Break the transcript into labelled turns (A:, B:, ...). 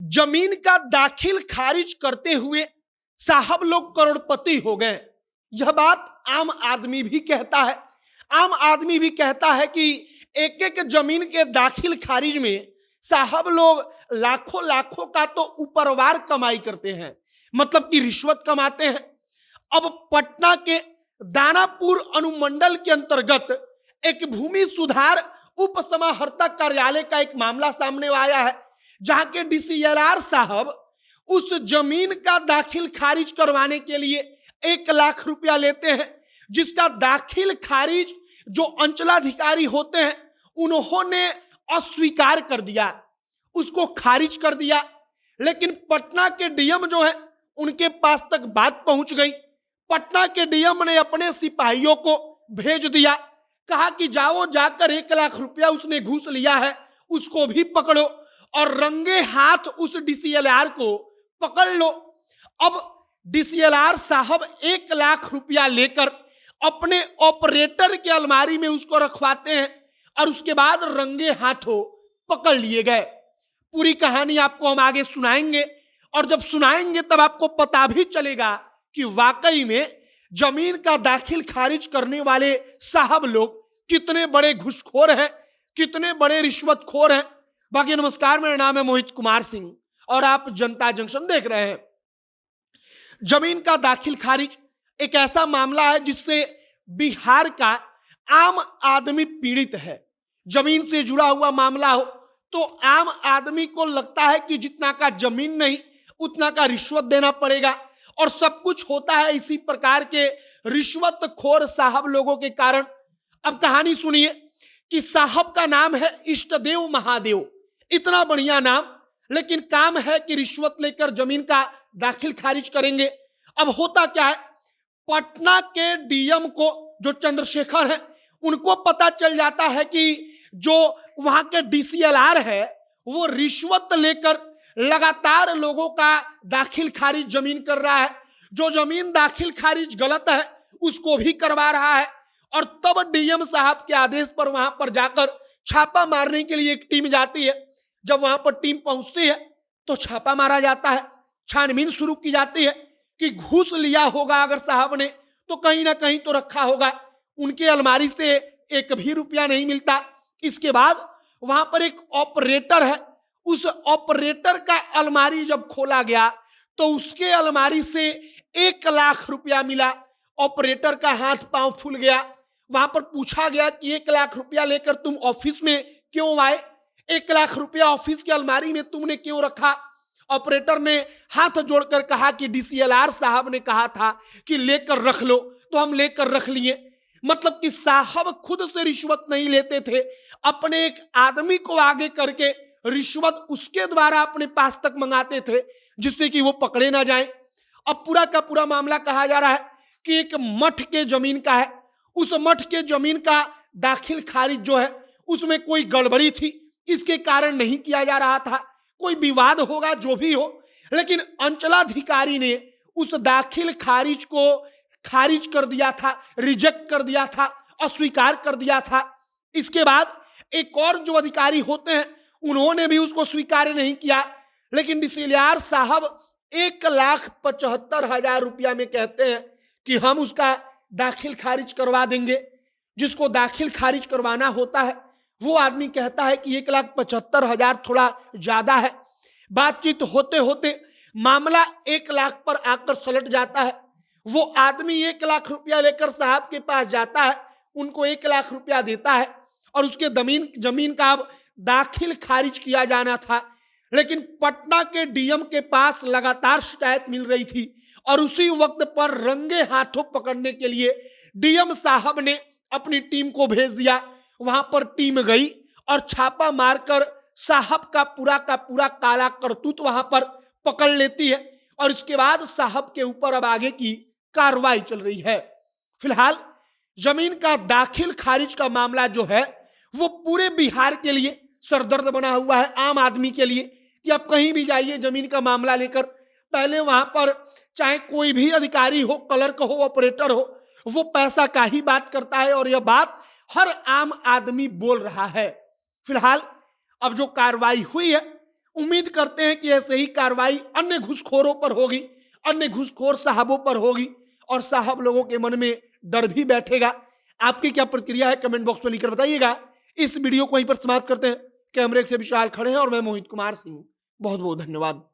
A: जमीन का दाखिल खारिज करते हुए साहब लोग करोड़पति हो गए। यह बात आम आदमी भी कहता है। आम आदमी भी कहता है कि एक एक जमीन के दाखिल खारिज में साहब लोग लाखों लाखों का तो ऊपरवार कमाई करते हैं, मतलब कि रिश्वत कमाते हैं। अब पटना के दानापुर अनुमंडल के अंतर्गत एक भूमि सुधार उप समाहर्ता कार्यालय का एक मामला सामने आया है, जहां के डीसीएलआर साहब उस जमीन का दाखिल खारिज करवाने के लिए 1 लाख रुपया लेते हैं, जिसका दाखिल खारिज जो अंचलाधिकारी होते हैं उन्होंने अस्वीकार कर दिया, उसको खारिज कर दिया। लेकिन पटना के डीएम जो है उनके पास तक बात पहुंच गई। पटना के डीएम ने अपने सिपाहियों को भेज दिया, कहा कि जाओ जाकर 1 लाख रुपया उसने घूस लिया है उसको भी पकड़ो और रंगे हाथ उस डीसीएलआर को पकड़ लो। अब डीसीएलआर साहब 1 लाख रुपया लेकर अपने ऑपरेटर के अलमारी में उसको रखवाते हैं और उसके बाद रंगे हाथों पकड़ लिए गए। पूरी कहानी आपको हम आगे सुनाएंगे और जब सुनाएंगे तब आपको पता भी चलेगा कि वाकई में जमीन का दाखिल खारिज करने वाले साहब लोग कितने बड़े घूसखोर हैं, कितने बड़े रिश्वतखोर हैं। बाकी नमस्कार, मेरा नाम है मोहित कुमार सिंह और आप जनता जंक्शन देख रहे हैं। जमीन का दाखिल खारिज एक ऐसा मामला है जिससे बिहार का आम आदमी पीड़ित है। जमीन से जुड़ा हुआ मामला हो तो आम आदमी को लगता है कि जितना का जमीन नहीं उतना का रिश्वत देना पड़ेगा, और सब कुछ होता है इसी प्रकार के रिश्वतखोर साहब लोगों के कारण। अब कहानी सुनिए कि साहब का नाम है इष्टदेव महादेव, इतना बढ़िया नाम, लेकिन काम है कि रिश्वत लेकर जमीन का दाखिल खारिज करेंगे। अब होता क्या है, पटना के डीएम को जो चंद्रशेखर है उनको पता चल जाता है कि जो वहां के डीसीएलआर है वो रिश्वत लेकर लगातार लोगों का दाखिल खारिज जमीन कर रहा है। जो जमीन दाखिल खारिज गलत है उसको भी करवा रहा है। और तब डीएम साहब के आदेश पर वहां पर जाकर छापा मारने के लिए एक टीम जाती है। जब वहां पर टीम पहुंचती है तो छापा मारा जाता है, छानबीन शुरू की जाती है कि घूस लिया होगा अगर साहब ने तो कहीं ना कहीं तो रखा होगा। उनके अलमारी से 1 भी रुपया नहीं मिलता। इसके बाद वहां पर एक ऑपरेटर है, उस ऑपरेटर का अलमारी जब खोला गया तो उसके अलमारी से 1 लाख रुपया मिला। ऑपरेटर का हाथ पांव फूल गया। वहां पर पूछा गया कि 1 लाख रुपया लेकर तुम ऑफिस में क्यों आए, 1 लाख रुपया ऑफिस की अलमारी में तुमने क्यों रखा। ऑपरेटर ने हाथ जोड़कर कहा कि डीसीएलआर साहब ने कहा था कि लेकर रख लो तो हम लेकर रख लिए। मतलब कि साहब खुद से रिश्वत नहीं लेते थे, अपने एक आदमी को आगे करके रिश्वत उसके द्वारा अपने पास तक मंगाते थे जिससे कि वो पकड़े ना जाएं। अब पूरा का पूरा मामला कहा जा रहा है कि एक मठ के जमीन का है। उस मठ के जमीन का दाखिल खारिज जो है उसमें कोई गड़बड़ी थी, इसके कारण नहीं किया जा रहा था। कोई विवाद होगा जो भी हो, लेकिन अंचलाधिकारी ने उस दाखिल खारिज को खारिज कर दिया था, रिजेक्ट कर दिया था, अस्वीकार कर दिया था। इसके बाद एक और जो अधिकारी होते हैं उन्होंने भी उसको स्वीकार नहीं किया। लेकिन डीसीएलआर साहब 1,75,000 रुपया में कहते हैं कि हम उसका दाखिल खारिज करवा देंगे। जिसको दाखिल खारिज करवाना होता है वो आदमी कहता है कि 1,75,000 थोड़ा ज्यादा है। बातचीत होते होते मामला 1 लाख पर आकर सलट जाता है। वो आदमी 1 लाख रुपया लेकर साहब के पास जाता है, उनको 1 लाख रुपया देता है और उसके जमीन का अब दाखिल खारिज किया जाना था। लेकिन पटना के डीएम के पास लगातार शिकायत मिल रही थी और उसी वक्त पर रंगे हाथों पकड़ने के लिए डीएम साहब ने अपनी टीम को भेज दिया। वहां पर टीम गई और छापा मारकर साहब का पूरा काला करतूत वहां पर पकड़ लेती है और इसके बाद साहब के ऊपर अब आगे की कार्रवाई चल रही है। फिलहाल जमीन का दाखिल खारिज का मामला जो है वो पूरे बिहार के लिए सरदर्द बना हुआ है, आम आदमी के लिए, कि आप कहीं भी जाइए जमीन का मामला लेकर पहले वहां पर चाहे कोई भी अधिकारी हो, क्लर्क हो, ऑपरेटर हो, वो पैसा का ही बात करता है और यह बात हर आम आदमी बोल रहा है। फिलहाल अब जो कार्रवाई हुई है उम्मीद करते हैं कि ऐसे ही कार्रवाई अन्य घूसखोरों पर होगी, अन्य घूसखोर साहबों पर होगी और साहब लोगों के मन में डर भी बैठेगा। आपकी क्या प्रतिक्रिया है कमेंट बॉक्स में लिखकर बताइएगा। इस वीडियो को वहीं पर समाप्त करते हैं। कैमरे से विशाल खड़े हैं और मैं मोहित कुमार सिंह। बहुत बहुत धन्यवाद।